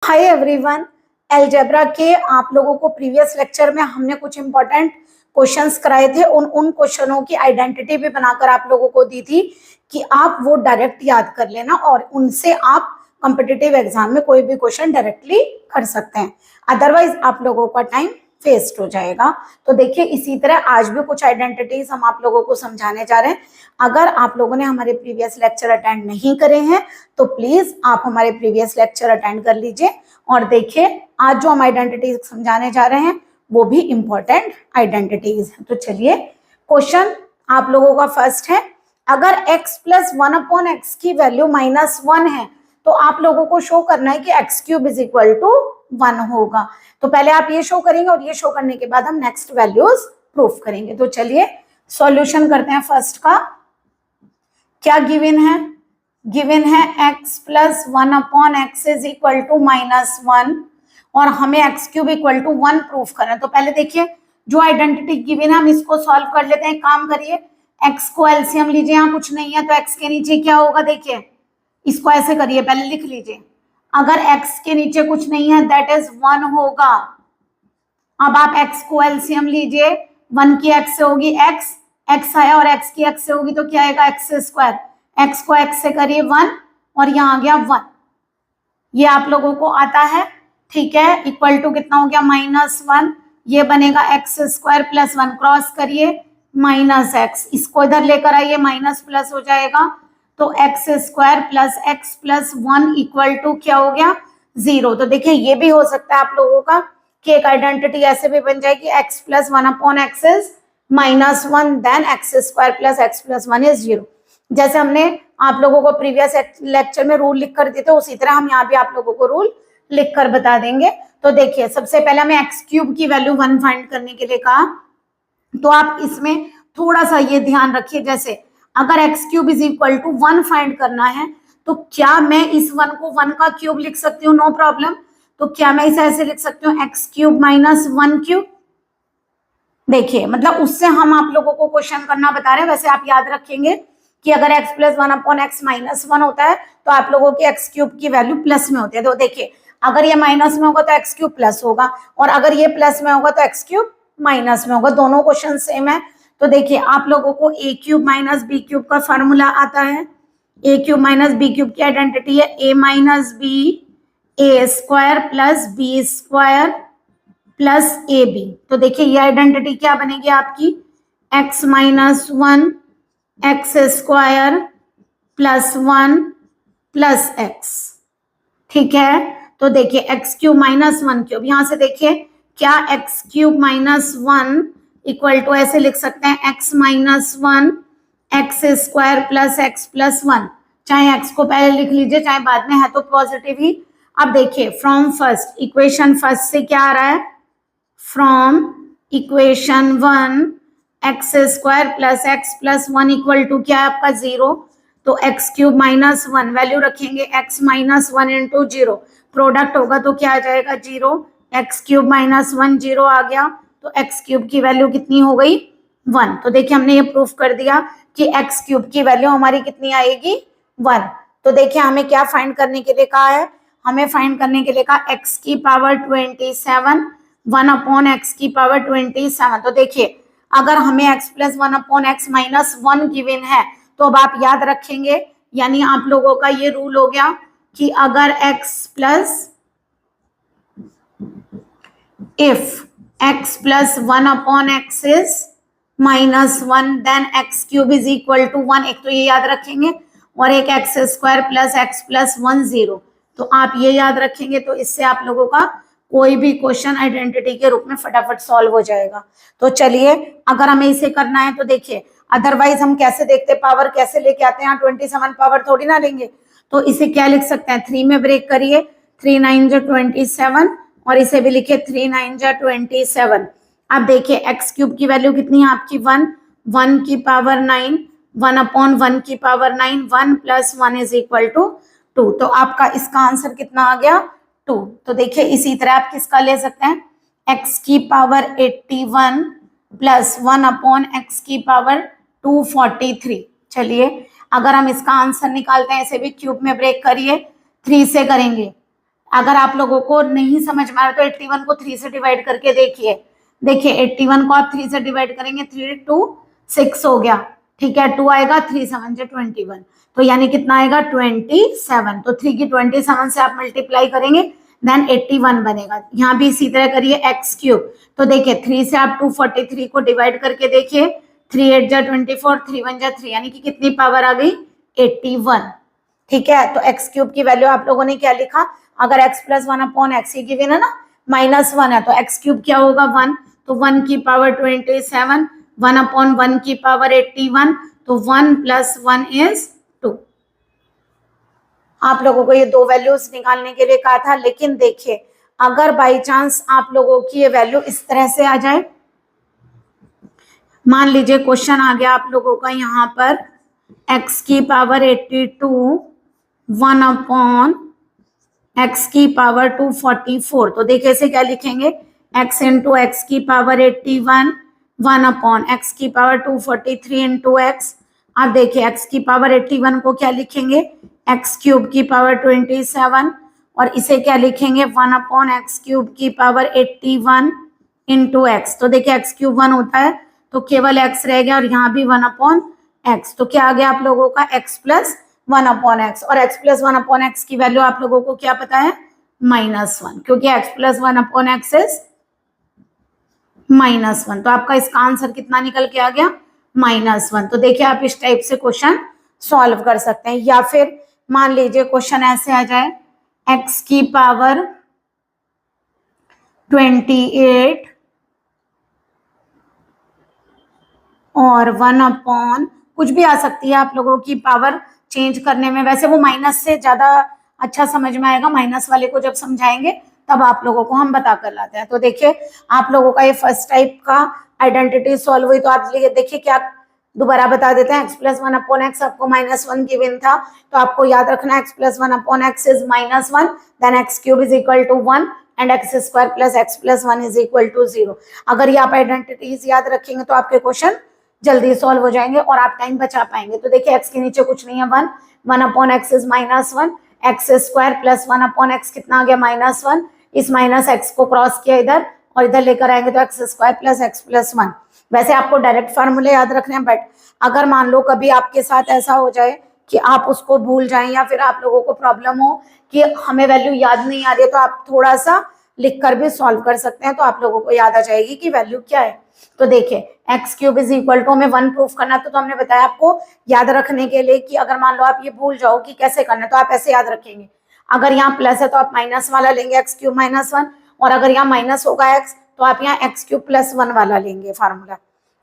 Hi everyone, algebra के आप लोगों को प्रीवियस लेक्चर में हमने कुछ इंपॉर्टेंट क्वेश्चंस कराए थे। उन क्वेश्चनों की आइडेंटिटी भी बनाकर आप लोगों को दी थी कि आप वो डायरेक्ट याद कर लेना और उनसे आप कॉम्पिटिटिव एग्जाम में कोई भी क्वेश्चन डायरेक्टली कर सकते हैं, अदरवाइज आप लोगों का टाइम वेस्ट हो जाएगा। तो देखिए, इसी तरह आज भी कुछ आइडेंटिटीज हम आप लोगों को समझाने जा रहे हैं। अगर आप लोगों ने हमारे प्रीवियस लेक्चर अटेंड नहीं करे हैं तो प्लीज आप हमारे प्रीवियस लेक्चर अटेंड कर लीजिए और देखिए आज जो हम आइडेंटिटीज समझाने जा रहे हैं वो भी इंपॉर्टेंट आइडेंटिटीज हैं। तो चलिए, क्वेश्चन आप लोगों का फर्स्ट है, अगर x प्लस 1/x की वैल्यू -1 है तो आप लोगों को शो करना है कि x³ इज इक्वल टू 1 होगा। तो पहले आप ये शो करेंगे और ये शो करने के बाद हम नेक्स्ट वैल्यूज प्रूफ करेंगे। तो चलिए सॉल्यूशन करते हैं। फर्स्ट का क्या गिवन है? गिवन है x plus 1/x is equal to -1 और हमें x³ इक्वल टू 1 प्रूफ करना है। तो पहले देखिए, जो आइडेंटिटी गिवन है हम इसको सॉल्व कर लेते हैं। काम करिए, x को एलसीएम लीजिए, यहाँ कुछ नहीं है तो x के नीचे क्या होगा, देखिए इसको ऐसे करिए, पहले लिख लीजिए। अगर x के नीचे कुछ नहीं है दैट इज 1 होगा। अब आप x को एलसीएम लीजिए, 1 की x से होगी x आया और x की x से होगी तो क्या आएगा, x²। x को x से करिए 1 और यहाँ आ गया 1, ये आप लोगों को आता है, ठीक है। इक्वल टू कितना हो गया, -1, ये बनेगा x² प्लस 1, क्रॉस करिए -x, इसको इधर लेकर आइए, माइनस प्लस हो जाएगा तो x² plus x plus 1 equal to क्या हो गया, 0। तो देखिए ये भी हो सकता है आप लोगों का कि एक आइडेंटिटी ऐसे भी बन जाएगी, x plus 1/x is -1 then x² plus x plus 1 is 0। जैसे हमने आप लोगों को प्रीवियस लेक्चर में रूल लिख कर दिए थे, उसी तरह हम यहाँ भी आप लोगों को रूल लिख कर बता देंगे। तो देखिए, सबसे पहले हमें x³ की वैल्यू 1 फाइंड करने के लिए कहा, तो आप इसमें थोड़ा सा ये ध्यान रखिए, जैसे अगर x³ is equal to 1 find करना है तो क्या मैं इस 1 को 1 का क्यूब लिख सकती हूँ? No problem. तो क्या मैं इसे ऐसे लिख सकती हूँ, x³ माइनस 1³? देखिए, मतलब उससे हम आप लोगों को क्वेश्चन करना बता रहे हैं। वैसे आप याद रखेंगे कि अगर x प्लस 1/x -1 होता है तो आप लोगों की x³ की वैल्यू प्लस में होती है। तो देखिए, अगर ये माइनस में होगा तो x³ प्लस होगा और अगर ये प्लस में होगा तो x³ माइनस में होगा, दोनों क्वेश्चन सेम है। तो देखिए, आप लोगों को a³ माइनस b³ का फॉर्मूला आता है। a³ माइनस b³ की आइडेंटिटी है a minus b a² plus b² plus ab। तो देखिए ये आइडेंटिटी क्या बनेगी आपकी, x minus 1 x² plus 1 plus x, ठीक है। तो देखिए x³ माइनस 1³, यहां से देखिए क्या x³ माइनस 1 इक्वल टू ऐसे लिख सकते हैं x minus 1 x² plus x plus 1, चाहे x को पहले लिख लीजिए चाहे बाद में, है तो पॉजिटिव ही। अब देखिए, फ्रॉम फर्स्ट इक्वेशन फर्स्ट से क्या आ रहा है, from equation 1 x² plus x plus 1 equal to क्या है आपका 0। तो x³ माइनस 1 वैल्यू रखेंगे, x माइनस 1 इंटू 0, प्रोडक्ट होगा तो क्या आ जाएगा 0, x³ माइनस 1 0 आ गया तो x³ की वैल्यू कितनी हो गई, 1। तो देखिए हमने ये प्रूफ कर दिया कि x³ की वैल्यू हमारी कितनी आएगी, 1। तो देखिए हमें क्या फाइंड करने के लिए कहा है, हमें फाइंड करने के लिए कहा x की पावर 27 1/x की पावर 27। तो देखिए अगर हमें x plus 1/x minus 1 given है तो अब आप याद रखेंगे, यानी आप लोगों का ये रूल हो गया कि अगर if x plus 1/x is -1 then x³ is equal to 1, एक तो ये याद रखेंगे और एक x² प्लस x प्लस 1 0। तो आप ये याद रखेंगे तो इससे आप लोगों का कोई भी क्वेश्चन आइडेंटिटी के रूप में फटाफट सॉल्व हो जाएगा। तो चलिए, अगर हमें इसे करना है तो देखिए, अदरवाइज हम कैसे देखते, पावर कैसे लेके आते हैं, 27 पावर थोड़ी ना लेंगे। तो इसे क्या लिख सकते हैं, 3 में ब्रेक करिए, 3 9 जो 27 और इसे भी लिखे 3 9 जा 27। अब देखिए x³ की वैल्यू कितनी है आपकी 1 की पावर 9, 1/1 की power 9, 1 plus 1 is equal to 2। तो आपका इसका आंसर कितना आ गया, 2। तो देखिए इसी तरह आप किसका ले सकते हैं, x की पावर 81 प्लस 1/x की पावर 243। चलिए अगर हम इसका आंसर निकालते हैं, इसे भी क्यूब में ब्रेक करिए, 3 से करेंगे, अगर आप लोगों को नहीं समझ में आ रहा तो 81 को 3 से डिवाइड करके देखिए। देखिए 81 को आप 3 से डिवाइड करेंगे, 3 2 6 हो गया, ठीक है। 2 आएगा, 3 7 जा 21, तो यानी कितना आएगा 27। तो 3 की 27 से आप मल्टीप्लाई करेंगे देन 81 बनेगा। यहाँ भी इसी तरह करिए एक्स क्यूब। तो देखिए 3 से आप 243 को डिवाइड करके देखिए, 3 8 जा 24, 3 1 जा 3, यानी कि कितनी पावर आ गई 81, ठीक है। तो एक्स क्यूब की वैल्यू आप लोगों ने क्या लिखा, अगर x प्लस 1 अपॉन एक्स ही गिवन है ना, -1 है, तो एक्स क्यूब क्या होगा 1, तो 1 की पावर 27, 1 अपॉन 1 की पावर 81, तो 1 प्लस 1 इज 2। आप लोगों को ये दो वैल्यूज निकालने के लिए कहा था, लेकिन देखिए अगर बाई चांस आप लोगों की ये वैल्यू इस तरह से आ जाए, मान लीजिए क्वेश्चन आ गया आप लोगों का यहाँ पर x की पावर 82, 1 अपॉन x की पावर 244, तो देखिए इसे क्या लिखेंगे, x इंटू एक्स की पावर 81, 1 अपॉन x की पावर 243 इंटू एक्स। अब देखिए x की पावर 81 को क्या लिखेंगे, x क्यूब की पावर 27, और इसे क्या लिखेंगे 1 अपॉन एक्स क्यूब की पावर 81 इंटू एक्स। तो देखिए x क्यूब 1 होता है तो केवल x रह गया, और यहाँ भी 1 अपॉन एक्स, तो क्या आ गया आप लोगों का x प्लस 1 अपॉन एक्स। और x प्लस 1 अपॉन एक्स की वैल्यू आप लोगों को क्या पता है, -1, क्योंकि x plus 1 upon x is -1। तो आपका इसका आंसर कितना निकल के आ गया, -1। तो देखिए आप इस टाइप से क्वेश्चन सॉल्व कर सकते हैं। या फिर मान लीजिए क्वेश्चन ऐसे आ जाए, x की पावर 28 और 1 अपॉन कुछ भी आ सकती है आप लोगों की पावर चेंज करने में, वैसे वो माइनस से ज्यादा अच्छा समझ में आएगा, माइनस वाले को जब समझाएंगे तब आप लोगों को हम बता कर लाते हैं। तो देखिए आप लोगों का ये फर्स्ट टाइप का आइडेंटिटी सॉल्व हुई। तो आप देखिए क्या दोबारा बता देते हैं, x प्लस 1 अपॉन एक्स आपको -1 गिवन था, तो आपको याद रखना x plus 1 upon x is -1, then x cube is equal to 1 and x square plus x plus 1 is equal to 0। अगर ये आप आइडेंटिटीज याद रखेंगे तो आपके क्वेश्चन जल्दी सॉल्व हो जाएंगे और आप टाइम बचा पाएंगे। तो देखिए x के नीचे कुछ नहीं है, 1, 1 upon x is -1, x square plus 1 upon x कितना आ गया -1, इस माइनस एक्स को क्रॉस किया इधर और इधर लेकर आएंगे तो x square plus x plus 1। वैसे आपको डायरेक्ट फार्मूले याद रखने हैं, बट अगर मान लो कभी आपके साथ ऐसा हो जाए कि आप उसको भूल जाएं या फिर आप लोगों को प्रॉब्लम हो कि हमें वैल्यू याद नहीं आ रही है, तो आप थोड़ा सा लिख कर भी सॉल्व कर सकते हैं, तो आप लोगों को याद आ जाएगी कि वैल्यू क्या है। तो देखिए x cube is equal to, हमें 1 प्रूफ करना, तो हमने बताया आपको याद रखने के लिए कि अगर मान लो आप ये भूल जाओ कि कैसे करना है तो आप ऐसे याद रखेंगे, अगर यहाँ प्लस है तो आप माइनस वाला लेंगे एक्स क्यूब -1, और अगर यहाँ माइनस होगा एक्स तो आप यहाँ एक्स क्यूब प्लस 1 वाला लेंगे फार्मूला,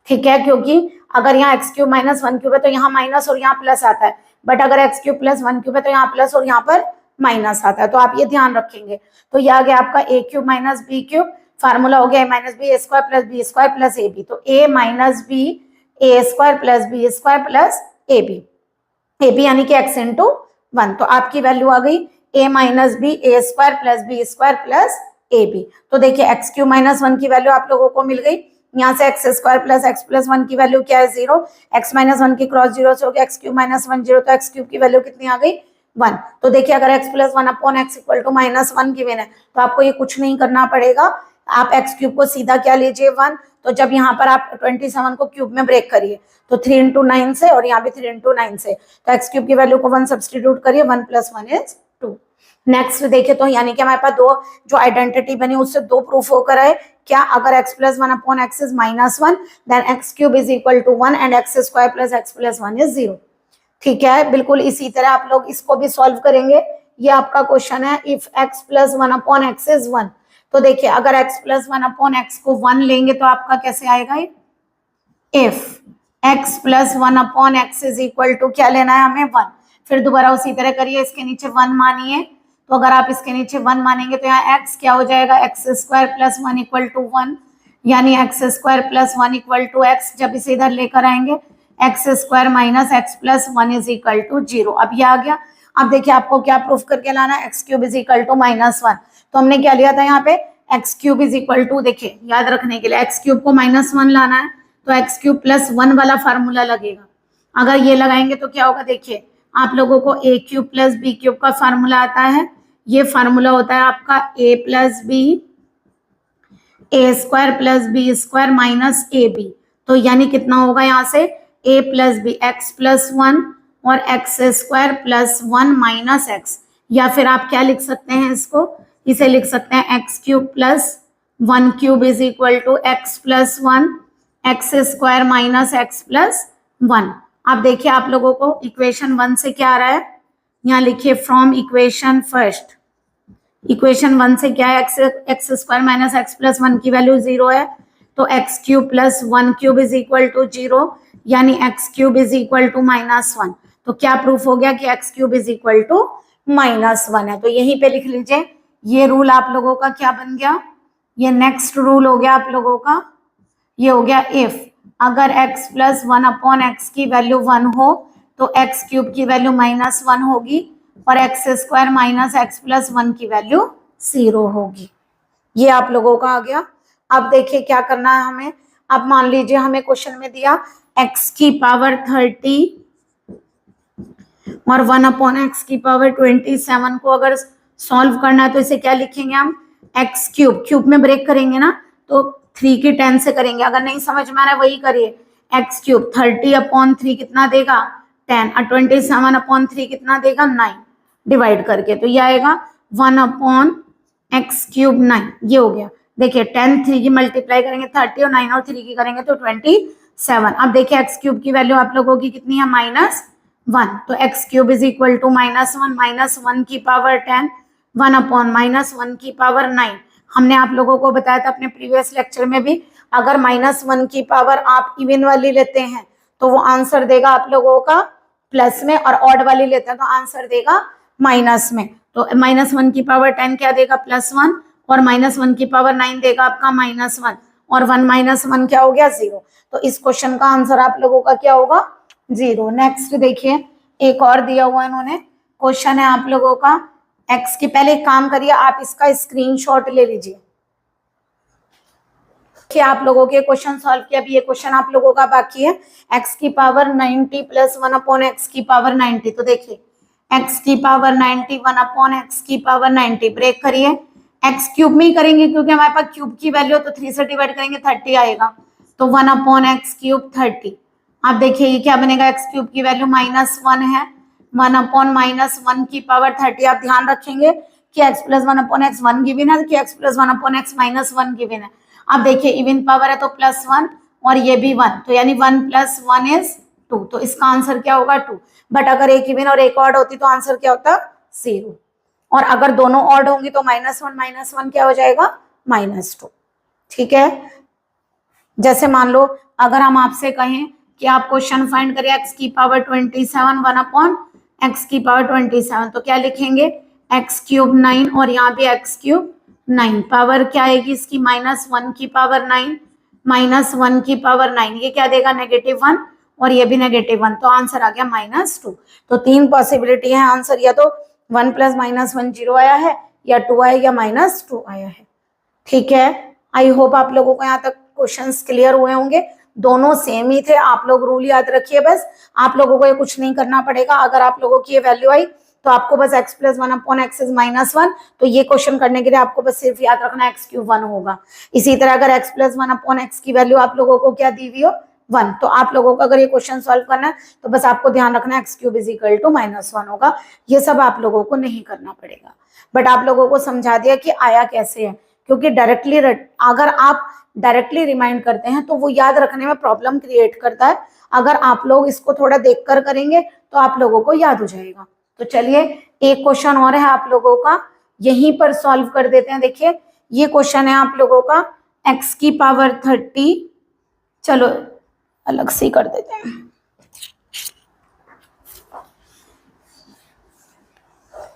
ठीक है। क्योंकि अगर यहाँ एक्स क्यूब -1 क्यूब है तो यहाँ माइनस और यहाँ प्लस आता है, बट अगर एक्स क्यूब प्लस 1 क्यूब है तो यहाँ प्लस और यहाँ पर माइनस आता है, तो आप ये ध्यान रखेंगे। तो ये आ गया आपका a cube minus b cube, formula हो गया a minus b A square plus B square plus a B, तो a minus b A square plus B square plus a b यानी कि x इंटू 1, तो आपकी वैल्यू आ गई a minus b A square plus B square plus a B. तो देखिए x cube -1 की वैल्यू आप लोगों को मिल गई, यहाँ से x square plus x plus 1 की वैल्यू क्या है 0, x -1 की क्रॉस 0 से हो गया एक्स क्यूब -1 0, तो एक्स क्यूब की वैल्यू कितनी आ गई 1। तो देखिए अगर x plus 1 upon x equal to -1 given है तो आपको ये कुछ नहीं करना पड़ेगा, आप एक्स क्यूब को सीधा क्या लीजिए 1, तो जब यहाँ पर आप 27 को क्यूब में ब्रेक करिए तो 3 इंटू 9 से और यहाँ भी 3 इंटू 9 से, तो एक्स क्यूब की वैल्यू को 1 सब्सटीट्यूट करिए, 1 प्लस 1 इज 2। नेक्स्ट देखिए तो यानी कि हमारे पास दो जो आइडेंटिटी बनी उससे दो प्रूफ होकर आए, क्या अगर x plus 1 upon x is -1 then x cube is equal to 1 and x square plus x plus 1 is 0, ठीक है। बिल्कुल इसी तरह आप लोग इसको भी सॉल्व करेंगे। ये आपका क्वेश्चन है, if x plus 1 upon x is 1, तो देखिए अगर x प्लस 1 अपॉन एक्स को 1 लेंगे तो आपका कैसे आएगा, if x plus 1 upon x is equal to क्या लेना है हमें 1, फिर दोबारा उसी तरह करिए, इसके नीचे 1 मानिए, तो अगर आप इसके नीचे 1 मानेंगे तो यहाँ x क्या हो जाएगा, x square plus 1 equal to 1, यानी x square plus 1 equal to x, जब इसे इधर लेकर आएंगे x square minus x plus 1 is equal to 0। अब ये आ गया। अब देखिए आपको क्या प्रूफ करके लाना है, x cube is equal to -1, तो हमने क्या लिया था यहाँ पे x cube is equal to, देखिए याद रखने के लिए एक्स क्यूब को -1 लाना है तो एक्स क्यूब प्लस 1 वाला फार्मूला लगेगा, अगर ये लगाएंगे तो क्या होगा, देखिए आप लोगों को a cube plus B cube का फार्मूला आता है, ये फार्मूला होता है आपका a plus B A square plus B square minus A B. तो यानी कितना होगा यहाँ से a plus B X plus one और X square plus one minus X, या फिर आप क्या लिख सकते हैं इसको, इसे लिख सकते हैं x cube plus one cube is equal to x plus one x square minus x plus one. आप देखिए आप लोगों को इक्वेशन वन से क्या आ रहा है, यहाँ लिखिए from equation first. Equation one से क्या है, x square minus x plus one की वैल्यू 0 है, तो x cube plus one cube is equal to 0, यानी x cube is equal to minus one. तो क्या प्रूफ हो गया कि x cube is equal to minus one है। तो यहीं पे लिख लीजिए, ये रूल आप लोगों का क्या बन गया, ये नेक्स्ट रूल हो गया आप लोगों का, ये हो गया इफ अगर x plus one upon x की वैल्यू 1 हो तो एक्स क्यूब की वैल्यू माइनस वन होगी और X square minus x plus one की वैल्यू 0 होगी। ये आप लोगों का आ गया। अब देखिए क्या करना है हमें। अब मान लीजिए हमें क्वेश्चन में दिया x की पावर 30 और 1 अपॉन एक्स की पावर 27 को अगर सॉल्व करना है तो इसे क्या लिखेंगे हम, एक्स क्यूब, क्यूब में ब्रेक करेंगे ना तो 3 की 10 से करेंगे। अगर नहीं समझ में आ रहा है वही करिए, एक्स क्यूब 30 अपॉन 3 कितना देगा 10 और 27 अपॉन 3 कितना देगा 9 डिवाइड करके, तो ये आएगा 1 अपॉन एक्स क्यूब 9। ये हो गया। देखिए 10 3 की मल्टीप्लाई करेंगे 30 और 9 और 3 की करेंगे तो 27। अब देखिए एक्स क्यूब की वैल्यू आप लोगों की कितनी है -1, तो x cube is equal to -1 -1 की पावर 10 1 अपॉन -1 की पावर 9। हमने आप लोगों को बताया था अपने प्रीवियस लेक्चर में भी, अगर -1 की पावर आप इवन वाली लेते हैं तो वो आंसर देगा आप लोगों का प्लस में, और ऑड वाली लेते हैं तो आंसर देगा माइनस में। तो -1 की पावर 10 क्या देगा +1 और -1 की पावर 9 देगा आपका -1 और 1 -1 क्या हो गया 0। तो इस क्वेश्चन का आंसर आप लोगों का क्या होगा 0। नेक्स्ट देखिए एक और दिया हुआ इन्होंने क्वेश्चन है आप लोगों का x की, पहले एक काम करिए आप इसका स्क्रीनशॉट ले लीजिए कि आप लोगों के क्वेश्चन सॉल्व किया। अभी ये क्वेश्चन आप लोगों का बाकी है, x की पावर 90 प्लस 1 अपॉन एक्स की पावर 90। तो देखिए x की पावर 90 1 अपॉन एक्स की पावर 90 ब्रेक करिए, x क्यूब में ही करेंगे क्योंकि हमारे पास क्यूब की वैल्यू तो 3 से डिवाइड करेंगे 30 आएगा, तो 1 अपॉन एक्स क्यूब 30। आप देखिए ये क्या बनेगा, एक्स क्यूब की वैल्यू -1 है, 1 अपॉन -1 की पावर 30। आप ध्यान रखेंगे कि x plus 1 upon x 1 given है कि x plus 1 upon x -1 given है। आप देखिए इवन पावर है तो +1 और ये भी 1, तो यानी 1 + 1 इज 2, तो इसका आंसर क्या होगा 2। बट अगर एक इवन और एक ऑड होती तो आंसर क्या होता 0, और अगर दोनों ऑड होंगी तो -1 क्या हो जाएगा -2। ठीक है, जैसे मान लो अगर हम आपसे कहें कि आप क्वेश्चन फाइंड करिए x की पावर 27 1 अपॉन एक्स की पावर 27, तो क्या लिखेंगे एक्स क्यूब 9 और यहाँ भी एक्स क्यूब 9, पावर क्या आएगी इसकी -1 की पावर 9 -1 की पावर 9, ये क्या देगा -1 और ये भी -1, तो आंसर आ गया -2। तो 3 पॉसिबिलिटी है आंसर, या तो 1 + -1 0 आया है, या 2 आया, या -2 आया है। ठीक है, आई होप आप लोगों को यहाँ तक क्वेश्चंस क्लियर हुए होंगे, दोनों सेम ही थे। आप लोग रूल याद रखिए, बस आप लोगों को ये कुछ नहीं करना पड़ेगा। अगर आप लोगों की ये वैल्यू आई तो आपको बस x plus 1 upon x is -1, तो ये क्वेश्चन करने के लिए आपको बस सिर्फ याद रखना x क्यूब 1 होगा। इसी तरह अगर x प्लस 1 अपॉन एक्स की वैल्यू आप लोगों को क्या दी हुई हो 1, तो आप लोगों को अगर ये क्वेश्चन सॉल्व करना है तो बस आपको ध्यान रखना है x cube is equal to -1 होगा। ये सब आप लोगों को नहीं करना पड़ेगा, बट आप लोगों को समझा दिया कि आया कैसे है, क्योंकि डायरेक्टली अगर आप डायरेक्टली रिमाइंड करते हैं तो वो याद रखने में प्रॉब्लम क्रिएट करता है। अगर आप लोग इसको थोड़ा देखकर करेंगे तो आप लोगों को याद हो जाएगा। तो चलिए एक क्वेश्चन और है आप लोगों का, यहीं पर सॉल्व कर देते हैं। देखिए ये क्वेश्चन है आप लोगों का x की पावर 30, चलो अलग से कर देते हैं।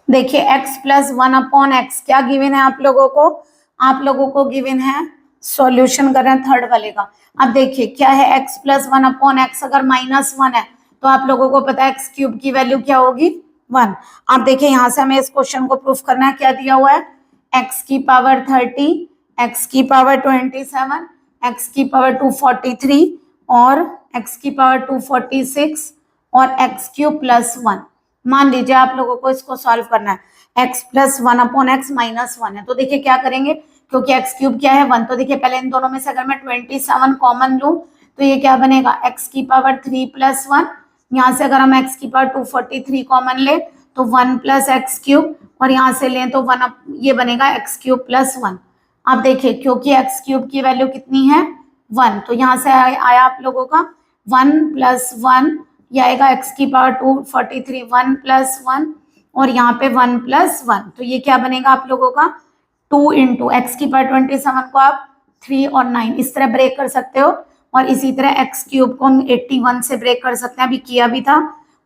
देखिए x प्लस 1 अपॉन एक्स क्या गिवन है आप लोगों को गिवन है, सॉल्यूशन कर रहे हैं थर्ड वाले का। अब देखिए क्या है x प्लस 1 अपॉन एक्स, अगर -1 है तो आप लोगों को पता है x क्यूब की वैल्यू क्या होगी 1। आप देखिए यहाँ से हमें इस क्वेश्चन को प्रूफ करना है, क्या दिया हुआ है x की पावर 30, x की पावर 27, x की पावर 243 और x की पावर 246 और x क्यूब प्लस 1। मान लीजिए आप लोगों को इसको सॉल्व करना है, x प्लस 1/x माइनस 1 है, तो देखिए क्या करेंगे, क्योंकि x क्यूब क्या है 1, तो देखिए पहले इन दोनों में से अगर मैं 27 कॉमन लूं तो ये क्या बनेगा x की पावर 3 प्लस 1, यहाँ से अगर हम x की पावर 243 कॉमन ले तो 1 प्लस एक्स क्यूब, और यहाँ से लें तो 1 ये बनेगा x क्यूब प्लस 1। आप देखिए क्योंकि x क्यूब की वैल्यू कितनी है 1, तो यहाँ से आया आप लोगों का 1 प्लस 1, ये आएगा x की पावर 243 1 प्लस 1, और यहाँ पे 1 प्लस 1, तो ये क्या बनेगा आप लोगों का 2 इंटू एक्स की पावर 27 को आप 3 और 9 इस तरह ब्रेक कर सकते हो, और इसी तरह एक्स क्यूब को हम 81 से ब्रेक कर सकते हैं, अभी किया भी था,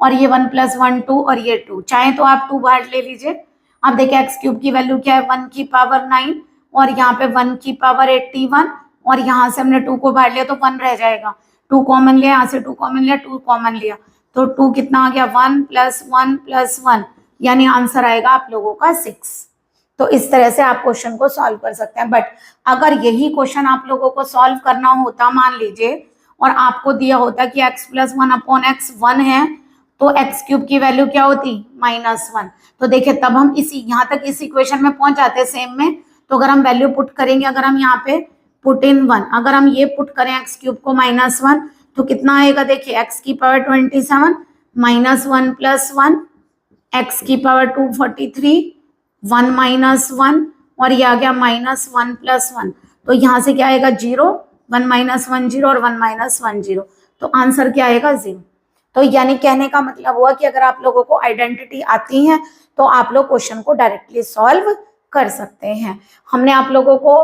और ये 1 प्लस 1 2 और ये 2, चाहे तो आप 2 बाहर ले लीजिए। आप देखिए एक्स क्यूब की वैल्यू क्या है 1 की पावर 9, और यहाँ पे 1 की पावर 81, और यहाँ से हमने 2 को बाहर लिया तो 1 रह जाएगा, 2 कॉमन लिया, यहाँ से 2 कॉमन लिया, 2 कॉमन लिया, तो 2 कितना आ गया 1 प्लस 1 प्लस 1, यानी आंसर आएगा आप लोगों का 6। तो इस तरह से आप क्वेश्चन को सॉल्व कर सकते हैं। बट अगर यही क्वेश्चन आप लोगों को सॉल्व करना होता मान लीजिए, और आपको दिया होता कि x प्लस 1/x 1 है, तो x क्यूब की वैल्यू क्या होती -1, तो देखिए तब हम इसी यहाँ तक इस इक्वेशन में पहुंच जाते सेम में। तो अगर हम वैल्यू पुट करेंगे, अगर हम यहाँ पे पुट इन 1, अगर हम ये पुट करें x क्यूब को -1, तो कितना आएगा, देखिए x की पावर 27 -1 प्लस 1, x की पावर 243 1 माइनस 1, और ये आ गया -1 प्लस 1, तो यहाँ से क्या आएगा 0, 1 माइनस 1 0 और 1 माइनस 1 0, तो आंसर क्या आएगा 0। तो यानी कहने का मतलब हुआ कि अगर आप लोगों को आइडेंटिटी आती है तो आप लोग क्वेश्चन को डायरेक्टली सॉल्व कर सकते हैं। हमने आप लोगों को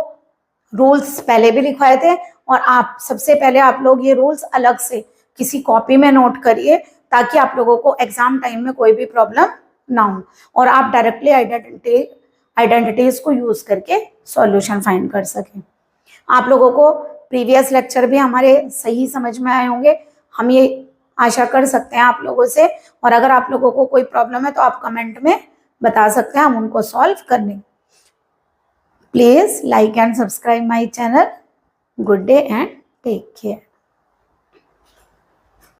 रूल्स पहले भी लिखवाए थे, और आप सबसे पहले आप लोग ये रूल्स अलग से किसी कॉपी में नोट करिए, ताकि आप लोगों को एग्जाम टाइम में कोई भी प्रॉब्लम ना हो, और आप डायरेक्टली आइडेंटिटीज को यूज करके सॉल्यूशन फाइंड कर सकें। आप लोगों को प्रीवियस लेक्चर भी हमारे सही समझ में आए होंगे, हम ये आशा कर सकते हैं आप लोगों से, और अगर आप लोगों को कोई प्रॉब्लम है तो आप कमेंट में बता सकते हैं, हम उनको सॉल्व करने। Please like and subscribe my channel. Good day and take care.